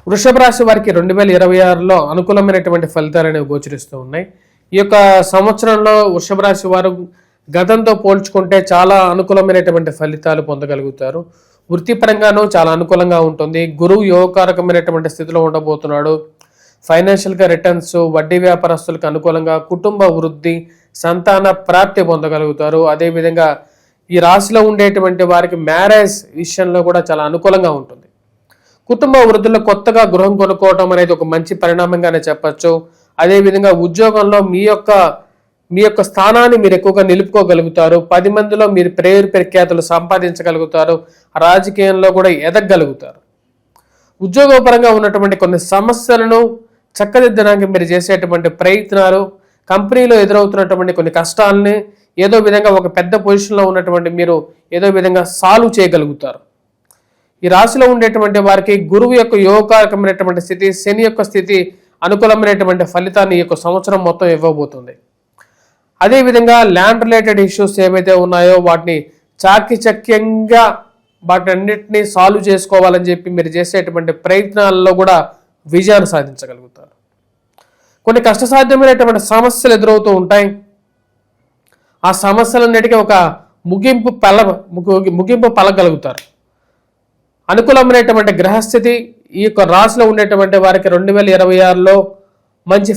వృషభ రాశి వారికి 2026లో అనుకూలమైనటువంటి ఫలితాలు అనేవి గోచరిస్తూ ఉన్నాయి. ఈ యొక్క సంవత్సరంలో వృషభ రాశి వారు గతంతో పోల్చుకుంటే చాలా అనుకూలమైనటువంటి ఫలితాలు పొందగలుగుతారు. వృత్తిపరంగానూ చాలా అనుకూలంగా ఉంటుంది. గురువు యోగకారకమైనటువంటి స్థితిలో ఉండబోతున్నాడు. ఫైనాన్షియల్గా రిటర్న్స్, వడ్డీ వ్యాపారస్తులకు అనుకూలంగా కుటుంబ వృద్ధి, సంతాన ప్రాప్తి పొందగలుగుతారు. అదేవిధంగా ఈ రాశిలో ఉండేటువంటి వారికి మ్యారేజ్ విషయంలో కూడా చాలా అనుకూలంగా ఉంటుంది. కుటుంబ వృద్ధుల్లో కొత్తగా గృహం కొనుక్కోవటం అనేది ఒక మంచి పరిణామంగానే చెప్పచ్చు. అదేవిధంగా ఉద్యోగంలో మీ యొక్క స్థానాన్ని మీరు ఎక్కువగా నిలుపుకోగలుగుతారు. 10 మందిలో మీరు పేరు ప్రఖ్యాతులు సంపాదించగలుగుతారు. రాజకీయంలో కూడా ఎదగగలుగుతారు. ఉద్యోగపరంగా ఉన్నటువంటి కొన్ని సమస్యలను చక్కదిద్దడానికి మీరు చేసేటువంటి ప్రయత్నాలు, కంపెనీలో ఎదురవుతున్నటువంటి కొన్ని కష్టాలని ఏదో విధంగా ఒక పెద్ద పొజిషన్లో ఉన్నటువంటి మీరు ఏదో విధంగా సాల్వ్ చేయగలుగుతారు. ఈ రాశిలో ఉండేటువంటి వారికి గురువు యొక్క యోగకారకమైనటువంటి స్థితి, శని యొక్క స్థితి అనుకూలమైనటువంటి ఫలితాన్ని ఈ యొక్క సంవత్సరం మొత్తం ఇవ్వబోతుంది. అదేవిధంగా ల్యాండ్ రిలేటెడ్ ఇష్యూస్ ఏవైతే ఉన్నాయో వాటిని చాకచక్యంగా వాటన్నిటిని సాల్వ్ చేసుకోవాలని చెప్పి మీరు చేసేటువంటి ప్రయత్నాల్లో కూడా విజయాన్ని సాధించగలుగుతారు. కొన్ని కష్టసాధ్యమైనటువంటి సమస్యలు ఎదురవుతూ ఉంటాయి. ఆ సమస్యలన్నిటికీ ఒక ముగింపు పలకగలుగుతారు. అనుకూలమైనటువంటి గ్రహస్థితి ఈ యొక్క రాశిలో ఉండేటువంటి వారికి 2026లో మంచి